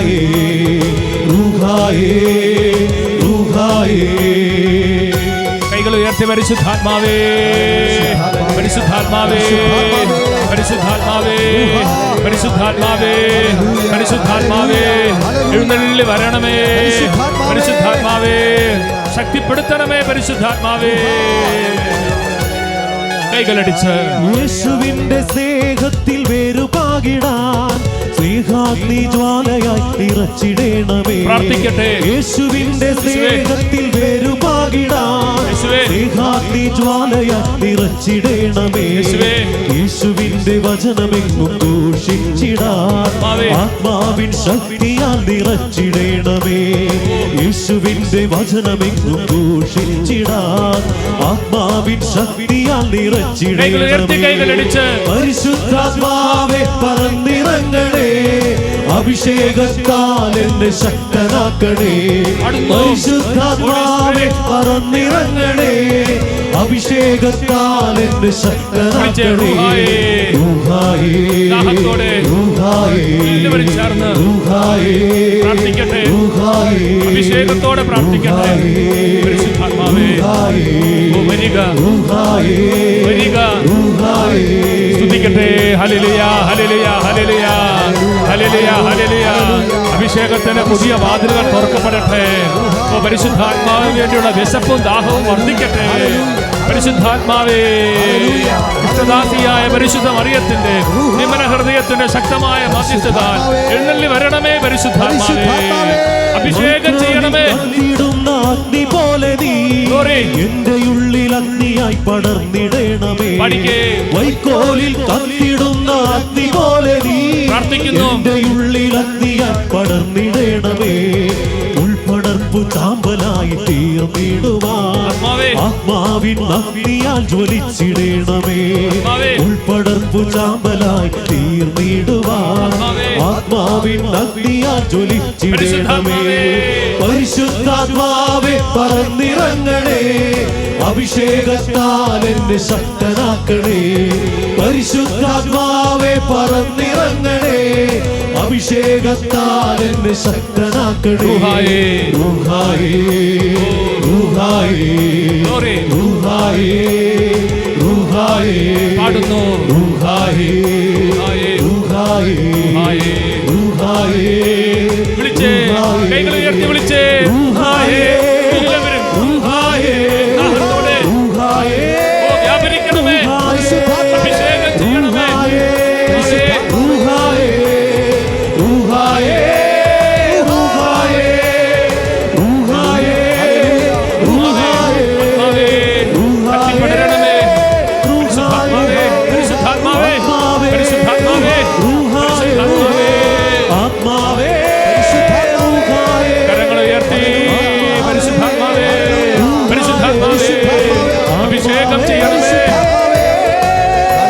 റൂഹായേ റൂഹായേ റൂഹായേ. കൈകൾ ഉയർത്തി പരിശുദ്ധാത്മാവേ പരിശുദ്ധാത്മാവേ പരിശുദ്ധാത്മാവേ പരിശുദ്ധാത്മാവേ പരിശുദ്ധാത്മാവേ എഴുന്നള്ളി വരണമേ പരിശുദ്ധാത്മാവേ ശക്തിപ്പെടുത്തണമേ പരിശുദ്ധാത്മാവേ. കൈകളടിച്ച് യേശുവിന്റെ സ്നേഹത്തിൽ വേരുപാകിടാൻ സ്നേഹാഗ്നി ജ്വാലയായി നിറച്ചിടേണമേ. പ്രാർത്ഥിക്കട്ടെ. യേശുവിന്റെ സ്നേഹത്തിൽ വേരുപാകിടാൻ സ്നേഹാഗ്നി ജ്വാലയായി നിറച്ചിടേണമേ. യേശുവിന്റെ വചനമെങ്ങും ഘോഷിച്ചിടാൻ ആത്മാവിൻ ശക്തിയാൽ നിറച്ചിടേണമേ. യേശുവിന്റെ വചനമെങ്ങും ഘോഷിച്ചിടാൻ ആത്മാവിൻ ശക്തിയാൽ നിറച്ചിടേണമേ. പരിശുദ്ധാത്മാവേ പറന്നിറങ്ങണേ, അഭിഷേകത്താൽ എന്നെ ശക്തനാക്കണേ. പരിശുദ്ധാത്മാവേ പറന്നിറങ്ങണേ, അഭിഷേകത്താൽ എന്നെ ശക്തനാക്കണേ. റൂഹായേ റൂഹായേ റൂഹായേ റൂഹായേ അഭിഷേകത്തോടെ പ്രാർത്ഥിക്കട്ടെ. പരിശുദ്ധാത്മാവേ വരിക വരിക സ്തുതിക്കട്ടെ. Hallelujah hallelujah hallelujah hallelujah hallelujah. അഭിഷേകത്തിന് പുതിയ വാതിലുകൾ തുറക്കപ്പെടട്ടെ. പരിശുദ്ധാത്മാവിന് വേണ്ടിയുള്ള വിശപ്പും ദാഹവും വർദ്ധിക്കട്ടെ. പരിശുദ്ധാത്മാവേ പരിശുദ്ധ മറിയത്തിന്റെ നിമന ഹൃദയത്തിന്റെ ശക്തമായ മധ്യസ്ഥത എഴുന്നള്ളി വരണമേ പരിശുദ്ധാത്മാവേ. അഭിഷേകം ചെയ്യണമേ. അഗ്നി പോലെ നീ എന്റെ ഉള്ളിൽ അഗ്നിയായി പടർന്നിടണമേ. വൈക്കോലിൽ കത്തിടുന്ന അഗ്നി പോലെ നീ എന്റെ ഉള്ളിൽ അഗ്നിയായി പടർന്നിടണമേ. ഉൾപ്പടർപ്പു ചാമ്പലായി തീർന്നിടുവാൻ ആത്മാവിൻ അഗ്നിയാൽ ജ്വലിച്ചിടണമേ. ഉൾപ്പടർപ്പു ചാമ്പലായി തീർന്നിടുവാൻ ആത്മാവിൻ അഗ്നിയാൽ ജ്വലിച്ചിടണമേ. പരിശുദ്ധാത്മാവേ പറന്നിറങ്ങണേ, അഭിഷേകത്താൽ എന്നെ ശക്തനാക്കണേ. പരിശുദ്ധാത്മാവേ പറന്നിറങ്ങണേ, അഭിഷേകത്താൽ എന്നെ ശക്തനാക്കണേ. റൂഹായേ റൂഹായേ റൂഹായേ റൂഹായേ പാടുന്നു. റൂഹായേ റൂഹായേ റൂഹായേ. വിളിച്ചേ, കൈകൾ ഉയർത്തി വിളിച്ചേ. എല്ലാവരും വ്യാപരിക്കണമേ, അഭിഷേകം ചെയ്യണമേ. അഭിഷേകം ചെയ്യണമേ.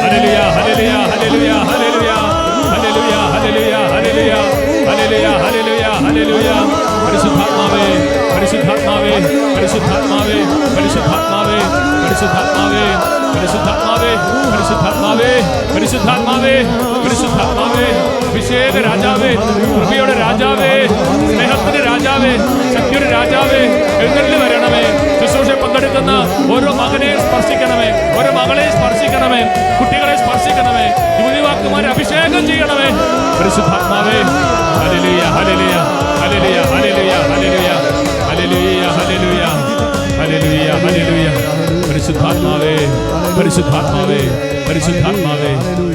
Hallelujah hallelujah hallelujah hallelujah hallelujah hallelujah hallelujah hallelujah hallelujah hallelujah. പരിശുദ്ധാത്മാവേ പരിശുദ്ധാത്മാവേ പരിശുദ്ധാത്മാവേ പരിശുദ്ധാത്മാവേ പരിശുദ്ധാത്മാവേ പരിശുദ്ധാത്മാവേ പരിശുദ്ധാത്മാവേ പരിശുദ്ധാത്മാവേ പരിശുദ്ധാത്മാവേ. അഭിഷേക രാജാവേ, കൃപയുടെ രാജാവേ, സ്നേഹത്തിന്റെ രാജാവേ, ശക്തിയുടെ രാജാവേ, എഴുന്നള്ളി വരണമേ. ശുശ്രൂഷ പങ്കെടുക്കുന്ന ഓരോ മകനെ സ്പർശിക്കണമേ, ഓരോ മകളെ സ്പർശിക്കണമേ, കുട്ടികളെ സ്പർശിക്കണമേ, യുവതിവാക്കുമാരെ അഭിഷേകം ചെയ്യണമേ. പരിശുദ്ധാത്മാവേ hallelujah hallelujah hallelujah hallelujah hallelujah hallelujah hallelujah hallelujah hallelujah. പരിശുദ്ധാത്മാവേ പരിശുദ്ധാത്മാവേ പരിശുദ്ധാത്മാവേ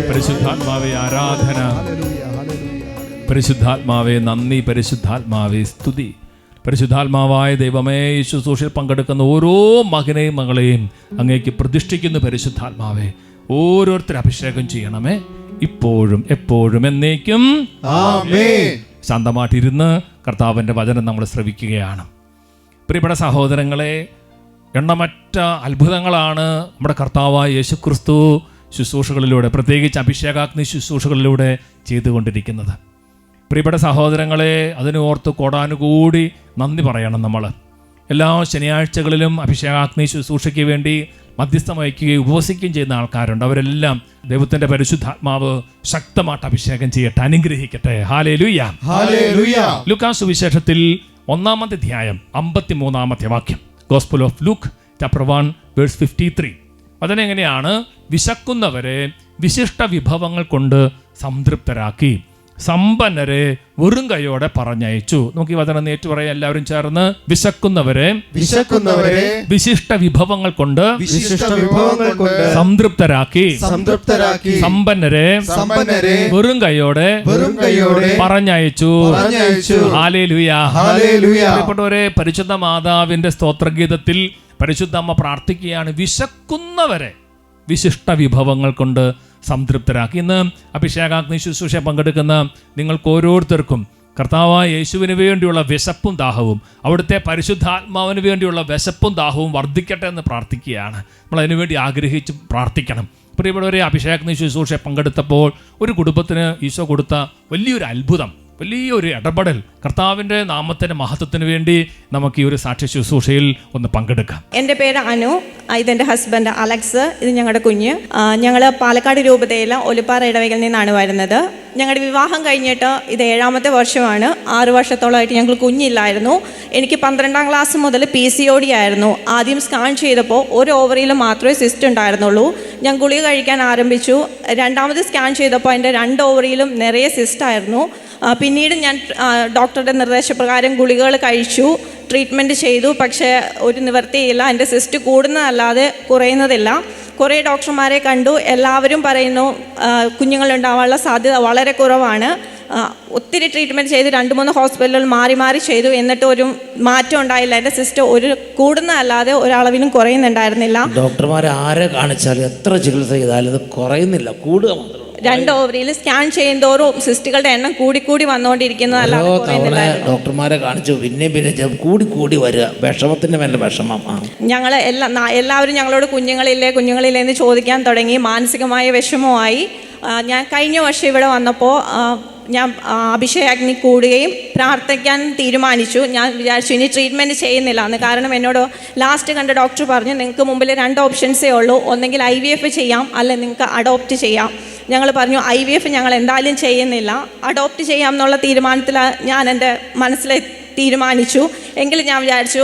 പരിശുദ്ധാത്മാവേ ആരാധന. പരിശുദ്ധാത്മാവേ നന്ദി, പരിശുദ്ധാത്മാവേ സ്തുതി. പരിശുദ്ധാത്മാവായ ദൈവമേ, ഈ ശുശ്രൂഷയിൽ പങ്കെടുക്കുന്ന ഓരോ മകനെയും മകളെയും അങ്ങേക്ക് പ്രതിഷ്ഠിക്കുന്ന പരിശുദ്ധാത്മാവേ, ഓരോരുത്തരും അഭിഷേകം ചെയ്യണമേ, ഇപ്പോഴും എപ്പോഴും എന്നേക്കും ആമേൻ. ശാന്തമായിട്ടിരുന്ന് കർത്താവിൻ്റെ വചനം നമ്മൾ ശ്രവിക്കുകയാണ്. പ്രിയപ്പെട്ട സഹോദരങ്ങളെ, എണ്ണമറ്റ അത്ഭുതങ്ങളാണ് നമ്മുടെ കർത്താവായ യേശുക്രിസ്തു ശുശ്രൂഷകളിലൂടെ, പ്രത്യേകിച്ച് അഭിഷേകാഗ്നി ശുശ്രൂഷകളിലൂടെ ചെയ്തുകൊണ്ടിരിക്കുന്നത്. പ്രിയപ്പെട്ട സഹോദരങ്ങളെ, അതിന് ഓർത്ത് കോടാനുകൂടി നന്ദി പറയണം. നമ്മൾ എല്ലാ ശനിയാഴ്ചകളിലും അഭിഷേകാഗ്നി ശുശ്രൂഷയ്ക്ക് വേണ്ടി മധ്യസ്ഥം വഹിക്കുകയും ഉപവസിക്കുകയും ചെയ്യുന്ന ആൾക്കാരുണ്ട്. അവരെല്ലാം ദൈവത്തിൻ്റെ പരിശുദ്ധാത്മാവ് ശക്തമായിട്ട് അഭിഷേകം ചെയ്യട്ടെ, അനുഗ്രഹിക്കട്ടെ. ഹല്ലേലൂയ. ഹല്ലേലൂയ. ലൂക്കാസ് സുവിശേഷത്തിൽ 1-ാം അധ്യായം 53-ാമത്തെ വാക്യം, ഗോസ്പൽ ഓഫ് ലൂക്ക് ചാപ്റ്റർ 1:53. അതിനെങ്ങനെയാണ്? വിശക്കുന്നവരെ വിശിഷ്ട വിഭവങ്ങൾ കൊണ്ട് സംതൃപ്തരാക്കി, സമ്പന്നരെ വെറും കൈയോടെ പറഞ്ഞയച്ചു. നമുക്ക് ഈ വചനം ഏറ്റു പറയാം എല്ലാവരും ചേർന്ന്. വിശക്കുന്നവരെ വിശിഷ്ട വിഭവങ്ങൾ കൊണ്ട് സംതൃപ്തരാക്കി, സമ്പന്നരെ വെറും കൈയോടെ പറഞ്ഞയച്ചു. ഹല്ലേലൂയ. പ്രിയപ്പെട്ടവരെ, പരിശുദ്ധ മാതാവിന്റെ സ്തോത്രഗീതത്തിൽ പരിശുദ്ധ അമ്മ പ്രാർത്ഥിക്കുകയാണ്, വിശക്കുന്നവരെ വിശിഷ്ട വിഭവങ്ങൾ കൊണ്ട് സംതൃപ്തരാക്കി. ഇന്ന് അഭിഷേകാഗ്നി ശുശ്രൂഷ പങ്കെടുക്കുന്ന നിങ്ങൾക്ക് ഓരോരുത്തർക്കും കർത്താവായ യേശുവിന് വേണ്ടിയുള്ള വിശപ്പും ദാഹവും, അവിടുത്തെ പരിശുദ്ധാത്മാവിന് വേണ്ടിയുള്ള വിശപ്പും ദാഹവും വർദ്ധിക്കട്ടെ എന്ന് പ്രാർത്ഥിക്കുകയാണ്. നമ്മൾ അതിനുവേണ്ടി ആഗ്രഹിച്ച് പ്രാർത്ഥിക്കണം. പ്രിയപ്പെട്ടവരെ, അഭിഷേകാഗ്നി ശുശ്രൂഷ പങ്കെടുത്തപ്പോൾ ഒരു കുടുംബത്തിന് ഈശോ കൊടുത്ത വലിയൊരു അത്ഭുതം, വലിയൊരു ഇടപെടൽ, കർത്താവിൻ്റെ നാമത്തിൻ്റെ മഹത്വത്തിന് വേണ്ടി നമുക്ക് ഈ ഒരു സാക്ഷ്യ ശുശ്രൂഷയിൽ ഒന്ന് പങ്കെടുക്കാം. എൻ്റെ പേര് അനു, ഇതെൻ്റെ ഹസ്ബൻഡ് അലക്സ്, ഇത് ഞങ്ങളുടെ കുഞ്ഞ്. ഞങ്ങൾ പാലക്കാട് രൂപതയിൽ ഒലിപ്പാറ ഇടവകയിൽ നിന്നാണ് വരുന്നത്. ഞങ്ങളുടെ വിവാഹം കഴിഞ്ഞിട്ട് ഇത് 7-ാമത്തെ വർഷമാണ്. 6 വർഷത്തോളമായിട്ട് ഞങ്ങൾ കുഞ്ഞില്ലായിരുന്നു. എനിക്ക് 12ാം ക്ലാസ് മുതൽ PCOD ആയിരുന്നു. ആദ്യം സ്കാൻ ചെയ്തപ്പോൾ ഒരു ഓവറിയിൽ മാത്രമേ സിസ്റ്റ് ഉണ്ടായിരുന്നുള്ളൂ. ഞാൻ ഗുളിക കഴിക്കാൻ ആരംഭിച്ചു. 2ാമത് സ്കാൻ ചെയ്തപ്പോൾ എൻ്റെ 2 ഓവറിയിലും നിറയെ സിസ്റ്റായിരുന്നു. പിന്നീട് ഞാൻ ഡോക്ടറുടെ നിർദ്ദേശപ്രകാരം ഗുളികകൾ കഴിച്ചു, ട്രീറ്റ്മെൻറ്റ് ചെയ്തു. പക്ഷേ ഒരു നിവൃത്തിയില്ല, എൻ്റെ സിസ്റ്റ് കൂടുന്നതല്ലാതെ കുറയുന്നതില്ല. കുറേ ഡോക്ടർമാരെ കണ്ടു. എല്ലാവരും പറയുന്നു കുഞ്ഞുങ്ങളുണ്ടാവാനുള്ള സാധ്യത വളരെ കുറവാണ്. ഒത്തിരി ട്രീറ്റ്മെൻറ്റ് ചെയ്ത് 2-3 ഹോസ്പിറ്റലുകൾ മാറി ചെയ്തു. എന്നിട്ട് ഒരു മാറ്റം ഉണ്ടായില്ല. എൻ്റെ സിസ്റ്റർ ഒരു കൂടുന്നതല്ലാതെ ഒരളവിലും കുറയുന്നുണ്ടായിരുന്നില്ല. ഡോക്ടർമാരെ ആരെ കാണിച്ചാലും എത്ര ചികിത്സ ചെയ്താലും ഇത് കുറയുന്നില്ല, കൂടുക മാത്രമേ. 2 ഓവറിയിൽ സ്കാൻ ചെയ്യുന്തോറും സിസ്റ്റുകളുടെ എണ്ണം കൂടി വന്നുകൊണ്ടിരിക്കുന്നതല്ലാതെ ഡോക്ടർമാരെ കാണിച്ചു, പിന്നെ കൂടി വരിക, വിഷമത്തിന് മേലെ വിഷമം. ഞങ്ങൾ എല്ലാവരും ഞങ്ങളോട് കുഞ്ഞുങ്ങളില്ലേ എന്ന് ചോദിക്കാൻ തുടങ്ങി. മാനസികമായ വിഷമമായി. ഞാൻ കഴിഞ്ഞ വർഷം ഇവിടെ വന്നപ്പോൾ ഞാൻ അഭിഷേകാഗ്നി കൂടുകയും പ്രാർത്ഥിക്കാൻ തീരുമാനിച്ചു. ഞാൻ വിചാരിച്ചു ഇനി ട്രീറ്റ്മെൻറ്റ് ചെയ്യുന്നില്ല എന്ന്. കാരണം എന്നോട് ലാസ്റ്റ് കണ്ട ഡോക്ടർ പറഞ്ഞു, നിങ്ങൾക്ക് മുമ്പിൽ 2 ഓപ്ഷൻസേ ഉള്ളൂ, ഒന്നെങ്കിൽ IVF ചെയ്യാം, അല്ലെങ്കിൽ നിങ്ങൾക്ക് അഡോപ്റ്റ് ചെയ്യാം. ഞങ്ങൾ പറഞ്ഞു IVF ഞങ്ങൾ എന്തായാലും ചെയ്യുന്നില്ല, അഡോപ്റ്റ് ചെയ്യാം എന്നുള്ള തീരുമാനത്തിൽ ഞാൻ എൻ്റെ മനസ്സിൽ തീരുമാനിച്ചു. എങ്കിലും ഞാൻ വിചാരിച്ചു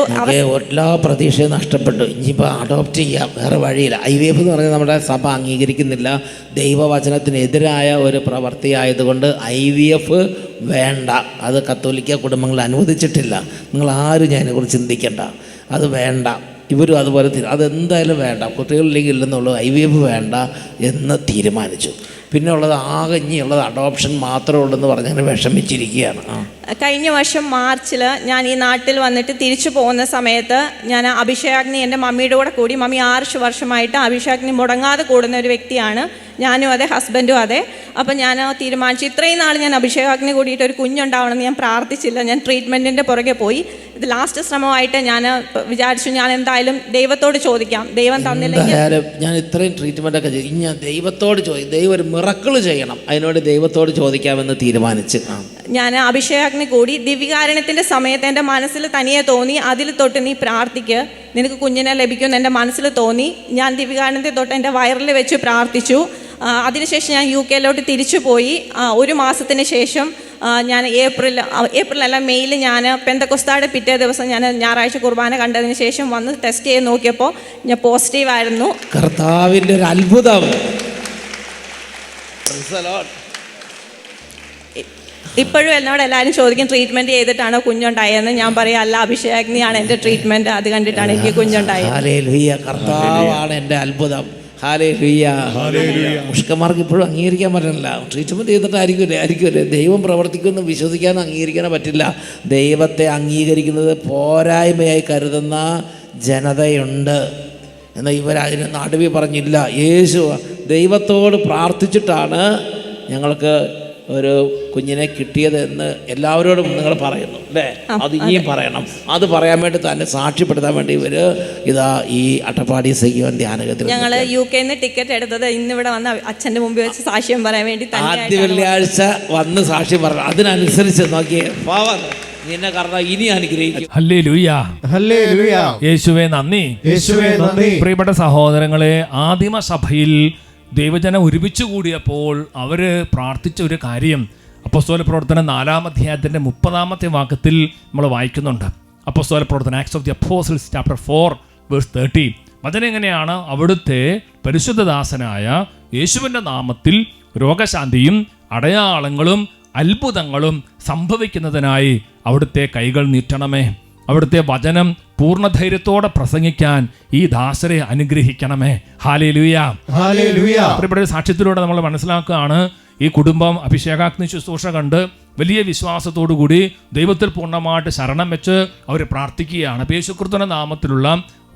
എല്ലാ പ്രതീക്ഷയും നഷ്ടപ്പെട്ടു, ഇനിയിപ്പോൾ അഡോപ്റ്റ് ചെയ്യാം, വേറെ വഴിയില്ല. IVF എന്ന് പറഞ്ഞാൽ നമ്മുടെ സഭ അംഗീകരിക്കുന്നില്ല, ദൈവവചനത്തിനെതിരായ ഒരു പ്രവൃത്തിയായതുകൊണ്ട് IVF വേണ്ട, അത് കത്തോലിക്ക കുടുംബങ്ങൾ അനുവദിച്ചിട്ടില്ല. നിങ്ങൾ ആരും ഞാൻ അതിനെക്കുറിച്ച് ചിന്തിക്കേണ്ട, അത് വേണ്ട. ഇവരും അതുപോലെ അതെന്തായാലും വേണ്ട, കുട്ടികളിലേക്ക് ഇല്ലെന്നുള്ളൂ, IVF വേണ്ട എന്ന് തീരുമാനിച്ചു. പിന്നെ ഉള്ളത് ആകെ ഇനിയുള്ളത് അഡോപ്ഷൻ മാത്രമേ ഉള്ളൂ പറഞ്ഞങ്ങനെ വിഷമിച്ചിരിക്കുകയാണ്. കഴിഞ്ഞ വർഷം മാർച്ചിൽ ഞാൻ ഈ നാട്ടിൽ വന്നിട്ട് തിരിച്ചു പോകുന്ന സമയത്ത് ഞാൻ അഭിഷേകാഗ്നി എൻ്റെ മമ്മിയുടെ കൂടെ കൂടി. മമ്മി 6 വർഷമായിട്ട് അഭിഷേകാഗ്നി മുടങ്ങാതെ കൂടുന്ന ഒരു വ്യക്തിയാണ്. ഞാനും അതെ, ഹസ്ബൻഡും അതെ. അപ്പം ഞാൻ തീരുമാനിച്ചു, ഇത്രയും നാൾ ഞാൻ അഭിഷേകാഗ്നി കൂടിയിട്ട് ഒരു കുഞ്ഞുണ്ടാവണമെന്ന് ഞാൻ പ്രാർത്ഥിച്ചില്ല. ഞാൻ ട്രീറ്റ്മെൻറ്റിൻ്റെ പുറകെ പോയി. ഇത് ലാസ്റ്റ് ശ്രമമായിട്ട് ഞാൻ വിചാരിച്ചു, ഞാൻ എന്തായാലും ദൈവത്തോട് ചോദിക്കാം, ദൈവം തന്നില്ലെങ്കിൽ ഞാൻ ഇത്രയും ട്രീറ്റ്മെൻറ്റൊക്കെ ചെയ്യും, ഞാൻ ദൈവത്തോട് ദൈവം ഒരു മിറക്കിൾ ചെയ്യണം, അതിനോട് ദൈവത്തോട് ചോദിക്കാമെന്ന് തീരുമാനിച്ച് ഞാൻ അഭിഷേകാഗ്നി കൂടി. ദിവ്യകാരുണ്യത്തിൻ്റെ സമയത്ത് എൻ്റെ മനസ്സിൽ തനിയെ തോന്നി, അതിൽ തൊട്ട് നീ പ്രാർത്ഥിക്ക്, നിനക്ക് കുഞ്ഞിനെ ലഭിക്കുമെന്ന് എൻ്റെ മനസ്സിൽ തോന്നി. ഞാൻ ദിവ്യകാരുണ്യത്തെ തൊട്ട് എൻ്റെ വയറിൽ വെച്ച് പ്രാർത്ഥിച്ചു. അതിനുശേഷം ഞാൻ UK തിരിച്ചു പോയി. 1 മാസത്തിന് ശേഷം ഞാൻ ഏപ്രിലല്ല മെയ്യിൽ ഞാൻ പെന്തക്കോസ്തായുടെ പിറ്റേ ദിവസം ഞാൻ ഞായറാഴ്ച കുർബാന കണ്ടതിന് ശേഷം വന്ന് ടെസ്റ്റ് ചെയ്ത് നോക്കിയപ്പോൾ ഞാൻ പോസിറ്റീവായിരുന്നു. കർത്താവിൻ്റെ ഒരു അത്ഭുതം. ഇപ്പോഴും എന്നോട് എല്ലാവരും ചോദിക്കും, ട്രീറ്റ്മെൻറ്റ് ചെയ്തിട്ടാണോ കുഞ്ഞുണ്ടായതെന്ന്. ഞാൻ പറയാം, അല്ല, അഭിഷേകാഗ്നിയാണ് എൻ്റെ ട്രീറ്റ്മെൻറ്റ്, അത് കണ്ടിട്ടാണ് എനിക്ക് കുഞ്ഞുണ്ടായത്. ഹല്ലേലൂയ, കർത്താവാണ് എൻ്റെ അത്ഭുതം. ഹല്ലേലൂയ. മുഷ്കന്മാർക്ക് ഇപ്പോഴും അംഗീകരിക്കാൻ പറ്റില്ല, ട്രീറ്റ്മെൻറ്റ് ചെയ്തിട്ടായിരിക്കുമല്ലേ. ദൈവം പ്രവർത്തിക്കുമെന്ന് വിശ്വസിക്കാനും അംഗീകരിക്കാനും പറ്റില്ല. ദൈവത്തെ അംഗീകരിക്കുന്നത് പോരായ്മയായി കരുതുന്ന ജനതയുണ്ട്. എന്നാൽ ഇവരതിന് നടുവി പറഞ്ഞില്ല. യേശു ദൈവത്തോട് പ്രാർത്ഥിച്ചിട്ടാണ് ഞങ്ങൾക്ക് ഒരു കുഞ്ഞിനെ കിട്ടിയത് എന്ന് എല്ലാവരോടും നിങ്ങൾ പറയുന്നു അല്ലേ? അത് ഇനിയും പറയണം. അത് പറയാൻ വേണ്ടി തന്നെ സാക്ഷ്യപ്പെടുത്താൻ വേണ്ടി ഇവർ ഇതാ ഈ അട്ടപ്പാടി സഖ്യവൻ ധ്യാനകത്തിൽ ഞങ്ങൾ UK ടിക്കറ്റ് എടുത്തത് ഇന്നിവിടെ വന്ന് അച്ഛൻ്റെ മുമ്പിൽ വെച്ച് സാക്ഷ്യം പറയാൻ വേണ്ടി. ആദ്യ വെള്ളിയാഴ്ച വന്ന് സാക്ഷ്യം പറഞ്ഞു. അതിനനുസരിച്ച് നോക്കിയേ, പാവം നിന്നെ കർത്താവ് ഇനി അനുഗ്രഹിക്കും. ഹല്ലേലൂയ. ഹല്ലേലൂയ. യേശുവേ നന്ദി. യേശുവേ നന്ദി. പ്രിയപ്പെട്ട സഹോദരങ്ങളെ, ആദിമ സഭയിൽ ദൈവജനം ഒരുമിച്ച് കൂടിയപ്പോൾ അവര് പ്രാർത്ഥിച്ച ഒരു കാര്യം അപ്പോസ്തല പ്രവർത്തനം 4-ാം അധ്യായത്തിന്റെ 30-ാമത്തെ വാക്യത്തിൽ നമ്മൾ വായിക്കുന്നുണ്ട്. അപ്പോസ്തല പ്രവർത്തനം acts of the apostles chapter 4:30. വചനം എങ്ങനെയാണ്? അവിടുത്തെ പരിശുദ്ധദാസനായ യേശുവിൻ്റെ നാമത്തിൽ രോഗശാന്തിയും അടയാളങ്ങളും അത്ഭുതങ്ങളും സംഭവിക്കുന്നതിനായി അവിടുത്തെ കൈകൾ നീട്ടണമേ. അവിടുത്തെ വചനം പൂർണ്ണധൈര്യത്തോടെ പ്രസംഗിക്കാൻ ഈ ദാസരെ അനുഗ്രഹിക്കണമേ. ഹല്ലേലൂയ. ഹല്ലേലൂയ. പ്രിയപ്പെട്ട സാക്ഷ്യത്തിലൂടെ നമ്മൾ മനസ്സിലാക്കുകയാണ്, ഈ കുടുംബം അഭിഷേകാഗ്നി ശുശ്രൂഷ കണ്ട് വലിയ വിശ്വാസത്തോടു കൂടി ദൈവത്തിൽ പൂർണ്ണമായിട്ട് ശരണം വെച്ച് അവർ പ്രാർത്ഥിക്കുകയാണ്. യേശുക്രിസ്തുവിന്റെ നാമത്തിലുള്ള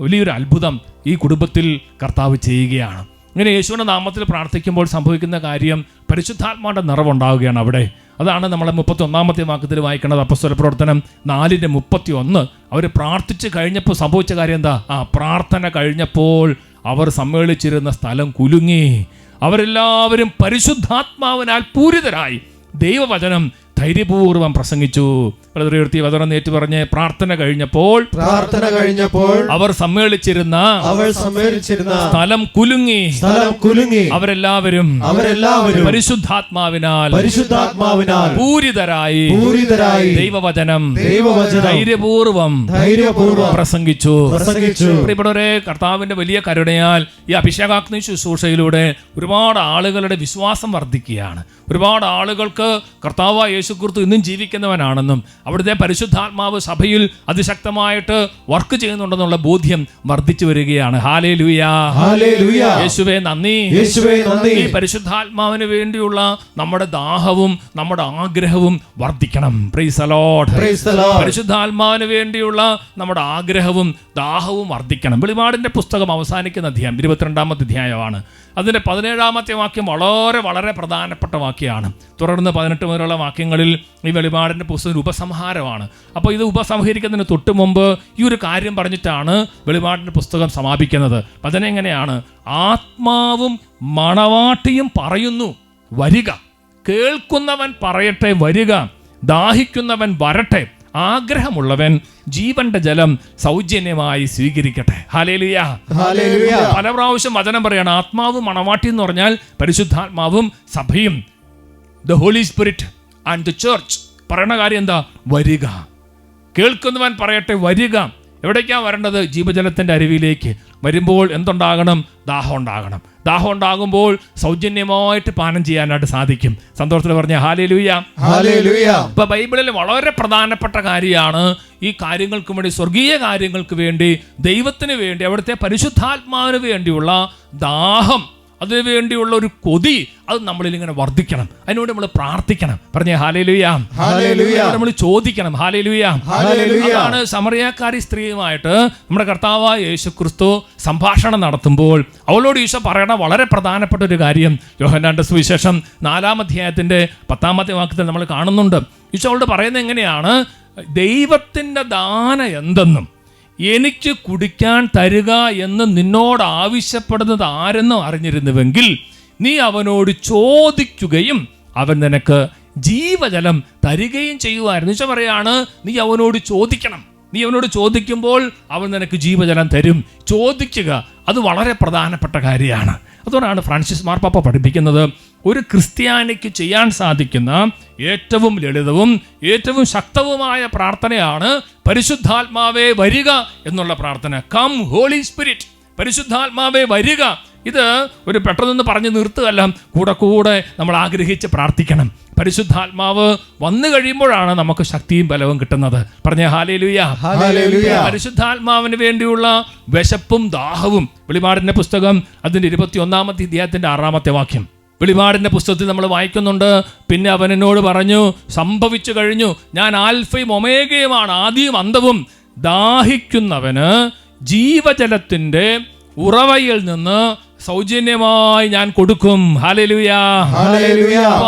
വലിയൊരു അത്ഭുതം ഈ കുടുംബത്തിൽ കർത്താവ് ചെയ്യുകയാണ്. ഇങ്ങനെ യേശുവിൻ്റെ നാമത്തിൽ പ്രാർത്ഥിക്കുമ്പോൾ സംഭവിക്കുന്ന കാര്യം പരിശുദ്ധാത്മാവിൻ്റെ നിറവുണ്ടാവുകയാണ് അവിടെ. അതാണ് നമ്മൾ 31-ാമത്തെ വാക്യത്തിൽ വായിക്കുന്നത്. അപ്പോസ്തല പ്രവർത്തനം 4:31. അവർ പ്രാർത്ഥിച്ച് കഴിഞ്ഞപ്പോൾ സംഭവിച്ച കാര്യം എന്താ? പ്രാർത്ഥന കഴിഞ്ഞപ്പോൾ അവർ സമ്മേളിച്ചിരുന്ന സ്ഥലം കുലുങ്ങി. അവരെല്ലാവരും പരിശുദ്ധാത്മാവിനാൽ പൂരിതരായി ദൈവവചനം ധൈര്യപൂർവ്വം പ്രസംഗിച്ചു. വചനം ഏറ്റു പറഞ്ഞ് പ്രാർത്ഥന കഴിഞ്ഞപ്പോൾ അവർ സമ്മേളിച്ചിരുന്ന സ്ഥലം കുലുങ്ങി. അവരെല്ലാവരും പരിശുദ്ധാത്മാവിനാൽ പൂരിതരായി ദൈവവചനം ധൈര്യപൂർവ്വം പ്രസംഗിച്ചു. പ്രിയപ്പെട്ടവരെ, കർത്താവിന്റെ വലിയ കരുണയാൽ ഈ അഭിഷേകാഗ്നി ശുശ്രൂഷയിലൂടെ ഒരുപാട് ആളുകളുടെ വിശ്വാസം വർദ്ധിക്കുകയാണ്. ഒരുപാട് ആളുകൾക്ക് കർത്താവായ യേശുക്രിസ്തു ഇന്നും ജീവിക്കുന്നവനാണെന്നും അവിടുത്തെ പരിശുദ്ധാത്മാവ് സഭയിൽ അതിശക്തമായിട്ട് വർക്ക് ചെയ്യുന്നുണ്ടെന്നുള്ള ബോധ്യം വർദ്ധിച്ചു വരികയാണ്. ഹല്ലേലൂയ. യേശുവേ നന്ദി. ഈ പരിശുദ്ധാത്മാവിന് വേണ്ടിയുള്ള നമ്മുടെ ദാഹവും നമ്മുടെ ആഗ്രഹവും വർദ്ധിക്കണം. Praise the Lord. പരിശുദ്ധാത്മാവിന് വേണ്ടിയുള്ള നമ്മുടെ ആഗ്രഹവും ദാഹവും വർദ്ധിക്കണം. വെളിപാടിന്റെ പുസ്തകം അവസാനിക്കുന്ന അധ്യായം 22-ാമത്തെ അധ്യായമാണ്. അതിൻ്റെ 17-ാമത്തെ വാക്യം വളരെ വളരെ പ്രധാനപ്പെട്ട വാക്യമാണ്. തുടർന്ന് 18 മുതലുള്ള വാക്യങ്ങളിൽ ഈ വെളിപാടിൻ്റെ പുസ്തകം ഉപസംഹാരമാണ്. അപ്പോൾ ഇത് ഉപസംഹരിക്കുന്നതിന് തൊട്ട് മുമ്പ് ഈ ഒരു കാര്യം പറഞ്ഞിട്ടാണ് വെളിപാടിൻ്റെ പുസ്തകം സമാപിക്കുന്നത്. വചനം എങ്ങനെയാണ്? ആത്മാവും മണവാട്ടിയും പറയുന്നു, വരിക. കേൾക്കുന്നവൻ പറയട്ടെ, വരിക. ദാഹിക്കുന്നവൻ വരട്ടെ. ആഗ്രഹമുള്ളവൻ ജീവന്റെ ജലം സൗജന്യമായി സ്വീകരിക്കട്ടെ. ഹല്ലേലൂയ. പല പ്രാവശ്യം വചനം പറയാണ്. ആത്മാവും മണവാട്ടി എന്ന് പറഞ്ഞാൽ പരിശുദ്ധാത്മാവും സഭയും, the holy spirit and the church. പറയുന്ന കാര്യം എന്താ? വരിക. കേൾക്കുന്നവൻ പറയട്ടെ, വരിക. എവിടേക്കാണ് വരേണ്ടത്? ജീവജലത്തിൻ്റെ അരുവിയിലേക്ക്. വരുമ്പോൾ എന്തുണ്ടാകണം? ദാഹം ഉണ്ടാകണം. ദാഹം ഉണ്ടാകുമ്പോൾ സൗജന്യമായിട്ട് പാനം ചെയ്യാനായിട്ട് സാധിക്കും. സന്തോഷത്തിൽ പറഞ്ഞ ഹല്ലേലൂയ. ഇപ്പൊ ബൈബിളിൽ വളരെ പ്രധാനപ്പെട്ട കാര്യമാണ് ഈ കാര്യങ്ങൾക്ക് വേണ്ടി, സ്വർഗീയ കാര്യങ്ങൾക്ക് വേണ്ടി, ദൈവത്തിന് വേണ്ടി, അവിടുത്തെ പരിശുദ്ധാത്മാവിന് വേണ്ടിയുള്ള ദാഹം, അതിനു വേണ്ടിയുള്ള ഒരു കൊതി, അത് നമ്മളിൽ ഇങ്ങനെ വർദ്ധിക്കണം. അതിനുവേണ്ടി നമ്മൾ പ്രാർത്ഥിക്കണം. പറഞ്ഞേ ഹല്ലേലൂയ. നമ്മൾ ചോദിക്കണം. ഹല്ലേലൂയ. അതാണ് സമറിയാക്കാരി സ്ത്രീയുമായിട്ട് നമ്മുടെ കർത്താവായ യേശുക്രിസ്തു സംഭാഷണം നടത്തുമ്പോൾ അവളോട് ഈശോ പറയണ വളരെ പ്രധാനപ്പെട്ട ഒരു കാര്യം യോഹന്നാന്റെ സുവിശേഷം 4-ാം അധ്യായത്തിന്റെ 10-ാമത്തെ വാക്യത്തിൽ നമ്മൾ കാണുന്നുണ്ട്. ഈശോ അവളോട് പറയുന്നത് എങ്ങനെയാണ്? ദൈവത്തിൻ്റെ ദാനം എന്തെന്നും എനിക്ക് കുടിക്കാൻ തരുക എന്ന് നിന്നോട് ആവശ്യപ്പെടുന്നത് ആരെന്നും അറിഞ്ഞിരുന്നുവെങ്കിൽ നീ അവനോട് ചോദിക്കുകയും അവൻ നിനക്ക് ജീവജലം തരികയും ചെയ്യുമായിരുന്നു. ഈശോ പറയാണ്, നീ അവനോട് ചോദിക്കണം. നീ അവനോട് ചോദിക്കുമ്പോൾ അവൻ നിനക്ക് ജീവജലം തരും. ചോദിക്കുക, അത് വളരെ പ്രധാനപ്പെട്ട കാര്യമാണ്. അതുകൊണ്ടാണ് ഫ്രാൻസിസ് മാർപ്പാപ്പ പഠിപ്പിക്കുന്നത്, ഒരു ക്രിസ്ത്യാനിക്ക് ചെയ്യാൻ സാധിക്കുന്ന ഏറ്റവും ലളിതവും ഏറ്റവും ശക്തവുമായ പ്രാർത്ഥനയാണ് പരിശുദ്ധാത്മാവേ വരിക എന്നുള്ള പ്രാർത്ഥന. Come holy spirit. പരിശുദ്ധാത്മാവേ വരിക. ഇത് ഒരു പെട്ടെന്ന് പറഞ്ഞു നിർത്തുകയല്ല, കൂടെ കൂടെ നമ്മൾ ആഗ്രഹിച്ച് പ്രാർത്ഥിക്കണം. പരിശുദ്ധാത്മാവ് വന്നു കഴിയുമ്പോഴാണ് നമുക്ക് ശക്തിയും ബലവും കിട്ടുന്നത്. പറഞ്ഞ ഹല്ലേലൂയ. പരിശുദ്ധാത്മാവിന് വേണ്ടിയുള്ള വിശപ്പും ദാഹവും. വെളിപാടിന്റെ പുസ്തകം അതിന്റെ 21-ാമത്തെ അധ്യായത്തിന്റെ 6-ാമത്തെ വാക്യം. വെളിപാടിന്റെ പുസ്തകത്തിൽ നമ്മൾ വായിക്കുന്നുണ്ട്, പിന്നെ അവൻ എന്നോട് പറഞ്ഞു, സംഭവിച്ചു കഴിഞ്ഞു, ഞാൻ ആൽഫയും ഒമേഗയുമാണ്, ആദിയും അന്തവും. ദാഹിക്കുന്നവന് ജീവജലത്തിന്റെ ഉറവയിൽ നിന്ന് സൗജന്യമായി ഞാൻ കൊടുക്കും. ഹല്ലേലൂയ.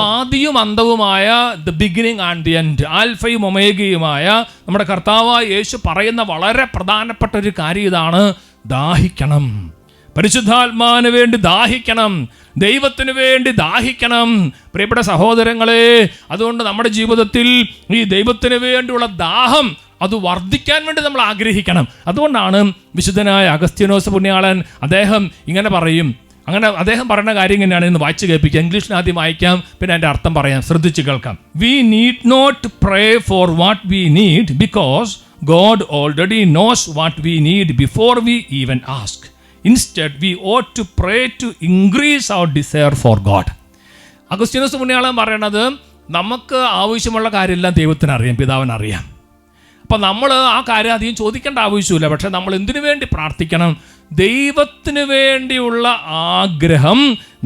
ആദിയും അന്തവുമായ the beginning and the end, ആൽഫയും ഒമേഗയുമായ നമ്മുടെ കർത്താവായ യേശു പറയുന്ന വളരെ പ്രധാനപ്പെട്ട ഒരു കാര്യം ഇതാണ്: ദാഹിക്കണം. പരിശുദ്ധാത്മാവിന് വേണ്ടി ദാഹിക്കണം, ദൈവത്തിന് വേണ്ടി ദാഹിക്കണം. പ്രിയപ്പെട്ട സഹോദരങ്ങളെ, അതുകൊണ്ട് നമ്മുടെ ജീവിതത്തിൽ ഈ ദൈവത്തിന് വേണ്ടിയുള്ള ദാഹം അത് വർദ്ധിക്കാൻ വേണ്ടി നമ്മൾ ആഗ്രഹിക്കണം. അതുകൊണ്ടാണ് വിശുദ്ധനായ അഗസ്ത്യാനോസ് പുണ്യാളൻ അദ്ദേഹം ഇങ്ങനെ പറയും. അങ്ങനെ അദ്ദേഹം പറയുന്ന കാര്യം ഇങ്ങനെയാണ്, ഇന്ന് വായിച്ച് കേൾപ്പിക്കുക. ഇംഗ്ലീഷിൽ ആദ്യം വായിക്കാം, പിന്നെ അതിൻ്റെ അർത്ഥം പറയാം. ശ്രദ്ധിച്ച് കേൾക്കാം. We need not pray for what we need because God already knows what we need before we even ask. Instead, we ought to pray to increase our desire for God. അഗസ്ത്യാനോസ് Punyalan പറയണത്, നമുക്ക് ആവശ്യമുള്ള കാര്യമെല്ലാം ദൈവത്തിന് അറിയാം, പിതാവിന് അറിയാം. അപ്പം നമ്മൾ ആ കാര്യം അധികം ചോദിക്കേണ്ട ആവശ്യമില്ല. പക്ഷെ നമ്മൾ എന്തിനു വേണ്ടി പ്രാർത്ഥിക്കണം? ദൈവത്തിന് വേണ്ടിയുള്ള ആഗ്രഹം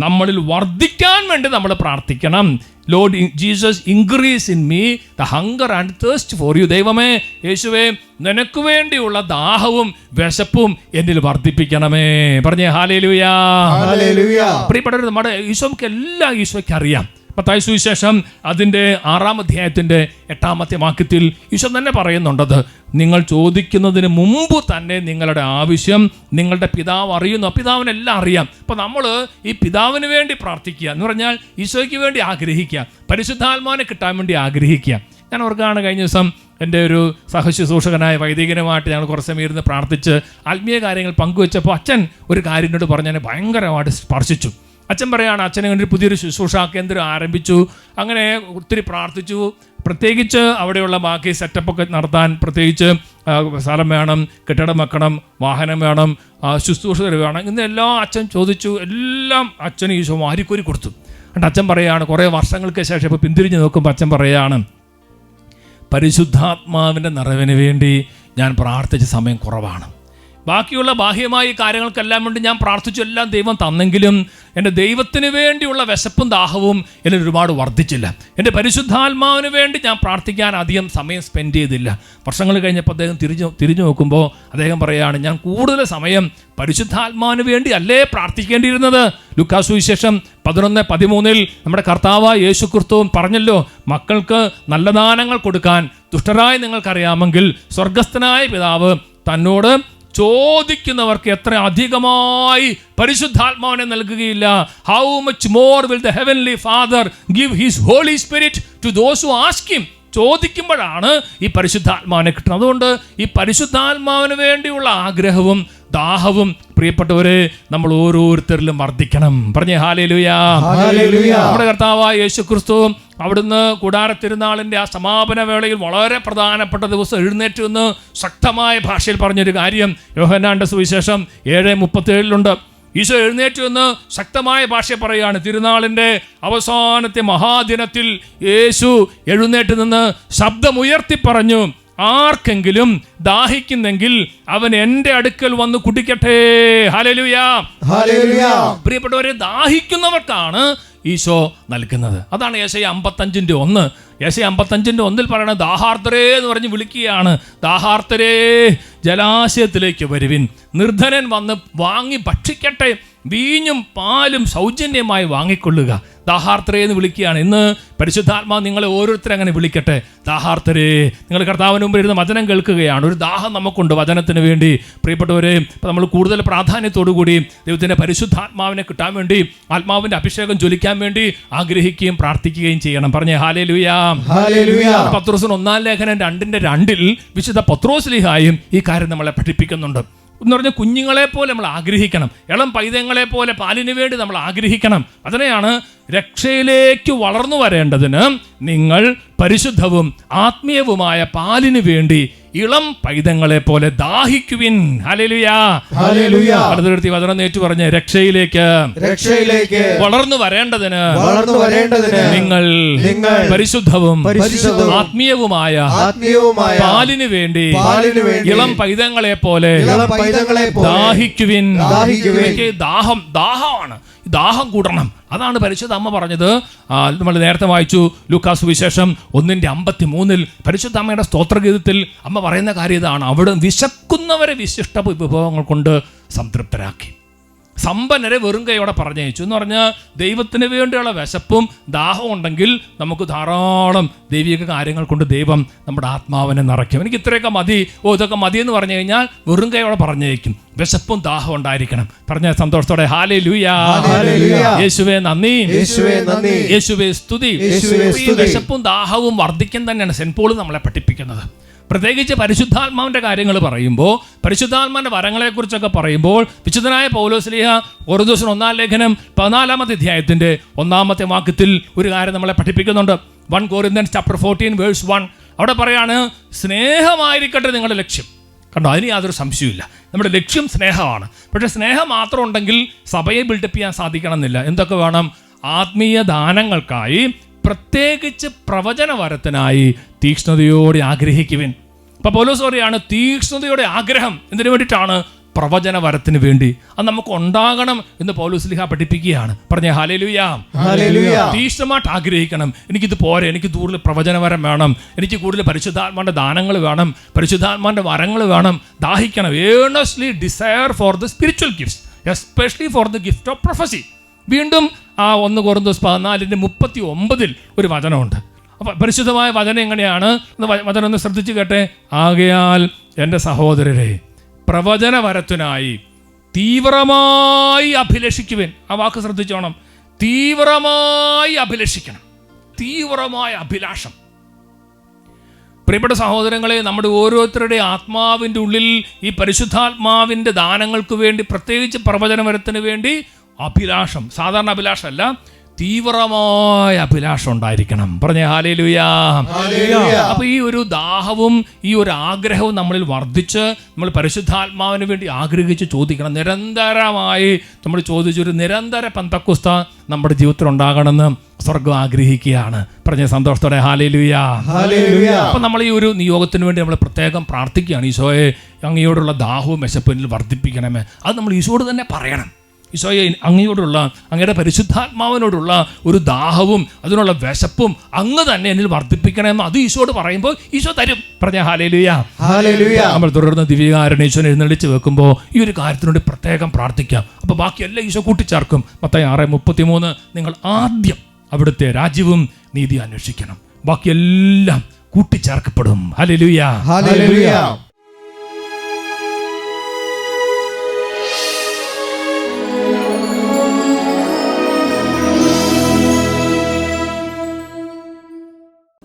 നമ്മളിൽ വർദ്ധിക്കാൻ വേണ്ടി നമ്മൾ പ്രാർത്ഥിക്കണം. Lord Jesus increase in me the hunger and thirst for U. ദൈവമേ, യേശുവേ, നിനക്ക് വേണ്ടിയുള്ള ദാഹവും വിശപ്പും എന്നിൽ വർദ്ധിപ്പിക്കണമേ. പറഞ്ഞേ ഹല്ലേലൂയാ. പ്രിയപ്പെട്ടവർ, നമ്മുടെ ഈശോയ്ക്ക് എല്ലാം ഈശോയ്ക്ക് അറിയാം. മത്തായി സുവിശേഷം അതിൻ്റെ 6-ാം അധ്യായത്തിൻ്റെ 8-ാമത്തെ വാക്യത്തിൽ ഈശോ തന്നെ പറയുന്നുണ്ടത്, നിങ്ങൾ ചോദിക്കുന്നതിന് മുമ്പ് തന്നെ നിങ്ങളുടെ ആവശ്യം നിങ്ങളുടെ പിതാവ് അറിയുന്നു. പിതാവിനെല്ലാം അറിയാം. അപ്പോൾ നമ്മൾ ഈ പിതാവിന് വേണ്ടി പ്രാർത്ഥിക്കുക എന്ന് പറഞ്ഞാൽ ഈശോയ്ക്ക് വേണ്ടി ആഗ്രഹിക്കുക, പരിശുദ്ധാത്മാവിനെ കിട്ടാൻ വേണ്ടി ആഗ്രഹിക്കുക. ഞാൻ ഓർക്കുകയാണ്, കഴിഞ്ഞ ദിവസം എൻ്റെ ഒരു സഹശുശ്രൂഷകനായ വൈദികനുമായിട്ട് ഞങ്ങൾ കുറച്ച് സമയം ഇരുന്ന് പ്രാർത്ഥിച്ച് ആത്മീയ കാര്യങ്ങൾ പങ്കുവെച്ചപ്പോൾ അച്ഛൻ ഒരു കാര്യം എന്നോട് പറഞ്ഞ് എന്നെ ഭയങ്കരമായിട്ട് സ്പർശിച്ചു. അച്ഛൻ പറയുകയാണ്, അച്ഛനെ ഒരു പുതിയൊരു ശുശ്രൂഷാ കേന്ദ്രം ആരംഭിച്ചു. അങ്ങനെ ഒത്തിരി പ്രാർത്ഥിച്ചു. പ്രത്യേകിച്ച് അവിടെയുള്ള ബാക്കി സെറ്റപ്പൊക്കെ നടത്താൻ പ്രത്യേകിച്ച് സ്ഥലം വേണം, കെട്ടിടം വെക്കണം, വാഹനം വേണം, ശുശ്രൂഷകർ വേണം. ഇന്നെല്ലാം അച്ഛൻ ചോദിച്ചു. എല്ലാം അച്ഛന് ഈശോ വാരിക്കോരി കൊടുത്തു. എന്നിട്ട് അച്ഛൻ പറയുകയാണ്, കുറേ വർഷങ്ങൾക്ക് ശേഷം ഇപ്പോൾ പിന്തിരിഞ്ഞ് നോക്കുമ്പോൾ അച്ഛൻ പറയുകയാണ്, പരിശുദ്ധാത്മാവിൻ്റെ നിറവിന് വേണ്ടി ഞാൻ പ്രാർത്ഥിച്ച സമയം കുറവാണ്. ബാക്കിയുള്ള ബാഹ്യമായ കാര്യങ്ങൾക്കെല്ലാം വേണ്ടി ഞാൻ പ്രാർത്ഥിച്ചു, എല്ലാം ദൈവം തന്നെങ്കിലും എൻ്റെ ദൈവത്തിന് വേണ്ടിയുള്ള വിശപ്പും ദാഹവും എന്നിൽ ഒരുപാട് വർദ്ധിച്ചില്ല. എൻ്റെ പരിശുദ്ധാത്മാവിന് വേണ്ടി ഞാൻ പ്രാർത്ഥിക്കാൻ അധികം സമയം സ്പെൻഡ് ചെയ്തില്ല. വർഷങ്ങൾ കഴിഞ്ഞപ്പോൾ അദ്ദേഹം തിരിഞ്ഞു നോക്കുമ്പോൾ അദ്ദേഹം പറയുകയാണ്, ഞാൻ കൂടുതൽ സമയം പരിശുദ്ധാത്മാവിന് വേണ്ടി അല്ലേ പ്രാർത്ഥിക്കേണ്ടിയിരുന്നത്. ലൂക്കാ സുവിശേഷം 11:13 നമ്മുടെ കർത്താവായ യേശു ക്രിസ്തു പറഞ്ഞല്ലോ, മക്കൾക്ക് നല്ല ദാനങ്ങൾ കൊടുക്കാൻ ദുഷ്ടരായ നിങ്ങൾക്കറിയാമെങ്കിൽ സ്വർഗസ്ഥനായ പിതാവ് തന്നോട് ചോദിക്കുന്നവർക്ക് എത്ര അധികമായി പരിശുദ്ധാത്മാവിനെ നൽകുകയില്ല. How much more will the heavenly Father give his Holy Spirit to those who ask him. ചോദിക്കുമ്പോഴാണ് ഈ പരിശുദ്ധാത്മാവിനെ കിട്ടുന്നത്. അതുകൊണ്ട് ഈ പരിശുദ്ധാത്മാവിന് വേണ്ടിയുള്ള ആഗ്രഹവും ദാഹവും പ്രിയപ്പെട്ടവരെ നമ്മൾ ഓരോരുത്തരിലും വർദ്ധിക്കണം. പറഞ്ഞേ ഹല്ലേലൂയാ. നമ്മുടെ കർത്താവായ യേശു ക്രിസ്തു അവിടുന്ന് കൂടാരത്തിരുന്നാളിൻ്റെ ആ സമാപന വേളയിൽ വളരെ പ്രധാനപ്പെട്ട ദിവസം എഴുന്നേറ്റ് എന്ന് ശക്തമായ ഭാഷയിൽ പറഞ്ഞൊരു കാര്യം യോഹന്നാന്റെ സുവിശേഷം 7:37 ഈശോ എഴുന്നേറ്റ് എന്ന് ശക്തമായ ഭാഷ പറയുകയാണ്. തിരുനാളിൻ്റെ അവസാനത്തെ മഹാദിനത്തിൽ യേശു എഴുന്നേറ്റ് നിന്ന് ശബ്ദമുയർത്തി പറഞ്ഞു, ആർക്കെങ്കിലും ദാഹിക്കുന്നെങ്കിൽ അവൻ എൻ്റെ അടുക്കൽ വന്ന് കുടിക്കട്ടെ. ഹല്ലേലൂയാ. പ്രിയപ്പെട്ടവരെ, ദാഹിക്കുന്നവർക്കാണ് ഈശോ നൽകുന്നത്. അതാണ് യേശയ്യ 55:1. യേശയ്യ 55:1 പറയുന്നത്, ദാഹാർത്തരേ എന്ന് പറഞ്ഞ് വിളിക്കുകയാണ്. ദാഹാർത്തരേ, ജലാശയത്തിലേക്ക് വരുവിൻ, നിർധനൻ വന്ന് വാങ്ങി ഭക്ഷിക്കട്ടെ, വീഞ്ഞും പാലും സൗജന്യമായി വാങ്ങിക്കൊള്ളുക. ദാഹാർത്തരേ എന്ന് വിളിക്കുകയാണ്. ഇന്ന് പരിശുദ്ധാത്മാവ് നിങ്ങളെ ഓരോരുത്തരും അങ്ങനെ വിളിക്കട്ടെ. ദാഹാർത്തരേ, നിങ്ങൾ കർത്താവിന് മുമ്പ് ഇരുന്ന് വചനം കേൾക്കുകയാണ്. ഒരു ദാഹം നമുക്കുണ്ട് വചനത്തിന് വേണ്ടി. പ്രിയപ്പെട്ടവരെ, നമ്മൾ കൂടുതൽ പ്രാധാന്യത്തോടു കൂടി ദൈവത്തിൻ്റെ പരിശുദ്ധാത്മാവിനെ കിട്ടാൻ വേണ്ടി, ആത്മാവിൻ്റെ അഭിഷേകം ജ്വലിക്കാൻ വേണ്ടി ആഗ്രഹിക്കുകയും പ്രാർത്ഥിക്കുകയും ചെയ്യണം. പറഞ്ഞേ ഹല്ലേലൂയാ. പത്രോസിന് 1-ാം ലേഖനം 2:2 വിശുദ്ധ പത്രോസ്ലീഹായും ഈ കാര്യം നമ്മളെ പഠിപ്പിക്കുന്നുണ്ട്. എന്ന് പറഞ്ഞാൽ കുഞ്ഞുങ്ങളെ പോലെ നമ്മൾ ആഗ്രഹിക്കണം, ഇളം പൈതങ്ങളെ പോലെ പാലിന് വേണ്ടി നമ്മൾ ആഗ്രഹിക്കണം. അതിനെയാണ് രക്ഷയിലേക്ക് വളർന്നു വരേണ്ടതിന് നിങ്ങൾ പരിശുദ്ധവും ആത്മീയവുമായ പാലിന് വേണ്ടി ഇളം പൈതങ്ങളെ പോലെ ദാഹിക്കുവിൻ. ഹല്ലേലൂയാ. പലതരത്തി വചനം ഏറ്റു പറഞ്ഞ് രക്ഷയിലേക്ക് വളർന്നു വരേണ്ടതിന് നിങ്ങൾ പരിശുദ്ധവും ആത്മീയവുമായ പാലിന് വേണ്ടി ഇളം പൈതങ്ങളെ പോലെ ദാഹിക്കുവിൻ. ദാഹമാണ്, ദാഹം കൂടണം. അതാണ് പരിശുദ്ധ അമ്മ പറഞ്ഞത്. നമ്മൾ നേരത്തെ വായിച്ചു ലൂക്കാ സുവിശേഷം 1:53 പരിശുദ്ധ അമ്മയുടെ സ്തോത്രഗീതത്തിൽ അമ്മ പറയുന്ന കാര്യം ഇതാണ്, അവിടെ വിശക്കുന്നവരെ വിശിഷ്ട വിഭവങ്ങൾ കൊണ്ട് സംതൃപ്തരാക്കി. സമ്പന്നരെ വെറും കൈയോടെ പറഞ്ഞയച്ചു എന്ന് പറഞ്ഞാൽ ദൈവത്തിന് വേണ്ടിയുള്ള വിശപ്പും ദാഹവും ഉണ്ടെങ്കിൽ നമുക്ക് ധാരാളം ദൈവിക കാര്യങ്ങൾ കൊണ്ട് ദൈവം നമ്മുടെ ആത്മാവിനെ നിറയ്ക്കും. എനിക്ക് ഇത്രയൊക്കെ മതി, ഇതൊക്കെ മതി എന്ന് പറഞ്ഞു കഴിഞ്ഞാൽ വെറും കൈയോടെ പറഞ്ഞയക്കും. വിശപ്പും ദാഹം ഉണ്ടായിരിക്കണം. പറഞ്ഞ സന്തോഷത്തോടെ ഹല്ലേലൂയ, യേശുവേ നന്ദി, യേശുവേ സ്തുതി. ഈ വിശപ്പും ദാഹവും വർദ്ധിക്കാൻ തന്നെയാണ് സെന്റ് പോൾ നമ്മളെ പഠിപ്പിക്കുന്നത്. പ്രത്യേകിച്ച് പരിശുദ്ധാത്മാവിൻ്റെ കാര്യങ്ങൾ പറയുമ്പോൾ, പരിശുദ്ധാത്മാവിൻ്റെ വരങ്ങളെക്കുറിച്ചൊക്കെ പറയുമ്പോൾ വിശുദ്ധനായ പൗലോസ്ലീഹ കൊരിന്ത്യർ 1 ലേഖനം 14 അധ്യായത്തിൻ്റെ 1 വാക്യത്തിൽ ഒരു കാര്യം നമ്മളെ പഠിപ്പിക്കുന്നുണ്ട്. 1 Corinthians chapter 14 verse 1 അവിടെ പറയാണ്, സ്നേഹമായിരിക്കട്ടെ നിങ്ങളുടെ ലക്ഷ്യം. കണ്ടോ, അതിന് യാതൊരു സംശയമില്ല. നമ്മുടെ ലക്ഷ്യം സ്നേഹമാണ്. പക്ഷേ സ്നേഹം മാത്രം ഉണ്ടെങ്കിൽ സഭയെ ബിൽഡപ്പ് ചെയ്യാൻ സാധിക്കണമെന്നില്ല. എന്തൊക്കെ വേണം? ആത്മീയ ദാനങ്ങൾക്കായി, പ്രത്യേകിച്ച് പ്രവചനവരത്തിനായി തീക്ഷ്ണതയോടെ ആഗ്രഹിക്കുവിൻ. അപ്പോൾ പൗലോസ് പറയാണ്, തീക്ഷ്ണതയോടെ ആഗ്രഹം എന്തിനു വേണ്ടിയിട്ടാണ്? പ്രവചനവരത്തിന് വേണ്ടി. അത് നമുക്ക് ഉണ്ടാകണം എന്ന് പൗലോസ്ലീഹ പഠിപ്പിക്കുകയാണ്. പറഞ്ഞ ഹല്ലേലൂയ. തീക്ഷ്ണമായിട്ട് ആഗ്രഹിക്കണം. എനിക്കിത് പോരെ, എനിക്ക് കൂടുതൽ പ്രവചനവരം വേണം, എനിക്ക് കൂടുതൽ പരിശുദ്ധാത്മാവിൻ്റെ ദാനങ്ങൾ വേണം, പരിശുദ്ധാത്മാവിൻ്റെ വരങ്ങൾ വേണം. ദാഹിക്കണം. Earnestly desire for the spiritual gifts, especially for the gift of prophecy. വീണ്ടും ആ 1 കൊരിന്ത്യർ 14:39 ഒരു വചനമുണ്ട്. അപ്പം പരിശുദ്ധമായ വചനം എങ്ങനെയാണ്? വചനം ഒന്ന് ശ്രദ്ധിച്ച് കേട്ടെ. ആകയാൽ എൻ്റെ സഹോദരരെ, പ്രവചനവരത്തിനായി തീവ്രമായി അഭിലഷിക്കുവിൻ. ആ വാക്ക് ശ്രദ്ധിച്ചോണം. തീവ്രമായി അഭിലഷിക്കണം. തീവ്രമായ അഭിലാഷം. പ്രിയപ്പെട്ട സഹോദരങ്ങളെ, നമ്മുടെ ഓരോരുത്തരുടെ ആത്മാവിൻ്റെ ഉള്ളിൽ ഈ പരിശുദ്ധാത്മാവിൻ്റെ ദാനങ്ങൾക്ക് വേണ്ടി, പ്രത്യേകിച്ച് പ്രവചനവരത്തിന് വേണ്ടി അഭിലാഷം, സാധാരണ അഭിലാഷമല്ല, തീവ്രമായ അഭിലാഷം ഉണ്ടായിരിക്കണം. പറഞ്ഞേ ഹല്ലേലൂയ. അപ്പൊ ഈ ഒരു ദാഹവും ഈ ഒരു ആഗ്രഹവും നമ്മളിൽ വർദ്ധിച്ച് നമ്മൾ പരിശുദ്ധാത്മാവിന് വേണ്ടി ആഗ്രഹിച്ച് ചോദിക്കണം. നിരന്തരമായി നമ്മൾ ചോദിച്ചൊരു നിരന്തര പെന്തക്കോസ്ത നമ്മുടെ ജീവിതത്തിൽ ഉണ്ടാകണമെന്ന് സ്വർഗം ആഗ്രഹിക്കുകയാണ്. പറഞ്ഞ സന്തോഷത്തോടെ ഹല്ലേലൂയ. അപ്പൊ നമ്മൾ ഈ ഒരു നിയോഗത്തിന് വേണ്ടി നമ്മൾ പ്രത്യേകം പ്രാർത്ഥിക്കുകയാണ്. ഈശോയെ, അങ്ങയോടുള്ള ദാഹവും വിശപ്പിനിൽ വർദ്ധിപ്പിക്കണമേ. അത് നമ്മൾ ഈശോയോട് തന്നെ പറയണം. ഈശോയെ, അങ്ങയോടുള്ള, അങ്ങയുടെ പരിശുദ്ധാത്മാവിനോടുള്ള ഒരു ദാഹവും അതിനുള്ള വിശപ്പും അങ്ങ് തന്നെ എന്നിൽ വർദ്ധിപ്പിക്കണമെന്ന് അത് ഈശോയോട് പറയുമ്പോൾ ഈശോ തരും. പറഞ്ഞ ഹല്ലേലൂയ. നമ്മൾ തുടർന്ന് ദിവ്യകാരുണ്യം ഈശോനെ എഴുന്നള്ളിച്ച് വെക്കുമ്പോൾ ഈ ഒരു കാര്യത്തിനോട് പ്രത്യേകം പ്രാർത്ഥിക്കാം. അപ്പോൾ ബാക്കിയെല്ലാം ഈശോ കൂട്ടിച്ചേർക്കും. മത്തായി 6:33 നിങ്ങൾ ആദ്യം അവിടുത്തെ രാജ്യവും നീതി അന്വേഷിക്കണം, ബാക്കിയെല്ലാം കൂട്ടിച്ചേർക്കപ്പെടും. ഹല്ലേലൂയ.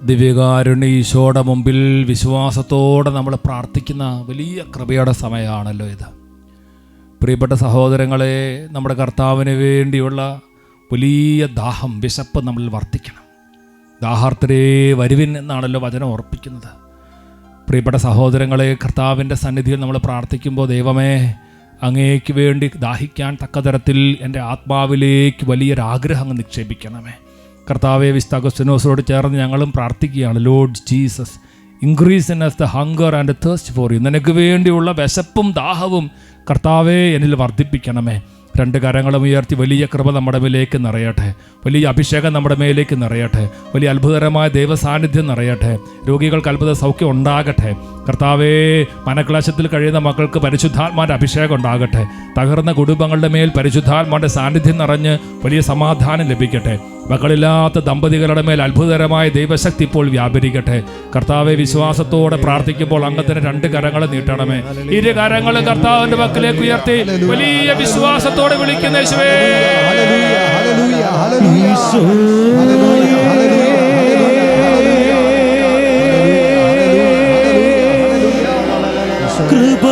ദിവ്യകാരുണ്യ ഈശോയുടെ മുമ്പിൽ വിശ്വാസത്തോടെ നമ്മൾ പ്രാർത്ഥിക്കുന്ന വലിയ കൃപയുടെ സമയമാണല്ലോ ഇത്. പ്രിയപ്പെട്ട സഹോദരങ്ങളെ, നമ്മുടെ കർത്താവിന് വേണ്ടിയുള്ള വലിയ ദാഹം, വിശപ്പ് നമ്മളിൽ വർദ്ധിക്കണം. ദാഹാർത്തരേ വരുവിൻ എന്നാണല്ലോ വചനം ഓർപ്പിക്കുന്നത്. പ്രിയപ്പെട്ട സഹോദരങ്ങളെ, കർത്താവിൻ്റെ സന്നിധിയിൽ നമ്മൾ പ്രാർത്ഥിക്കുമ്പോൾ, ദൈവമേ, അങ്ങേക്ക് വേണ്ടി ദാഹിക്കാൻ തക്ക തരത്തിൽ എൻ്റെ ആത്മാവിലേക്ക് വലിയൊരാഗ്രഹം നിക്ഷേപിക്കണമേ. കർത്താവെ, വിശുദ്ധ അഗസ്തീനോസിനോട് ചേർന്ന് ഞങ്ങളും പ്രാർത്ഥിക്കുകയാണ്. Lord Jesus, increase in us the hunger and thirst for you. നിനക്ക് വേണ്ടിയുള്ള വിശപ്പും ദാഹവും കർത്താവെ എന്നിൽ വർദ്ധിപ്പിക്കണമേ. 2 കരങ്ങളും ഉയർത്തി വലിയ കൃപ നമ്മുടെ മേലേക്ക് നിറയട്ടെ, വലിയ അഭിഷേകം നമ്മുടെ മേലേക്ക് നിറയട്ടെ, വലിയ അത്ഭുതകരമായ ദൈവസാന്നിധ്യം നിറയട്ടെ, രോഗികൾക്ക് അത്ഭുത സൗഖ്യം ഉണ്ടാകട്ടെ. കർത്താവേ, മനക്ലേശത്തിൽ കഴിയുന്ന മക്കൾക്ക് പരിശുദ്ധാത്മാവിൻ്റെ അഭിഷേകം ഉണ്ടാകട്ടെ. തകർന്ന കുടുംബങ്ങളുടെ മേൽ പരിശുദ്ധാത്മാവിൻ്റെ സാന്നിധ്യം നിറഞ്ഞ് വലിയ സമാധാനം ലഭിക്കട്ടെ. മക്കളില്ലാത്ത ദമ്പതികളുടെ മേൽ അത്ഭുതകരമായ ദൈവശക്തി ഇപ്പോൾ വ്യാപരിക്കട്ടെ. കർത്താവെ, വിശ്വാസത്തോടെ പ്രാർത്ഥിക്കുമ്പോൾ അങ്ങത്തിന് 2 കരങ്ങൾ നീട്ടണമേ. 2 കരങ്ങൾ കർത്താവിന്റെ പക്കലേക്ക് ഉയർത്തി വലിയ വിശ്വാസത്തോടെ വിളിക്കുന്ന യേശുവേ, കൃപ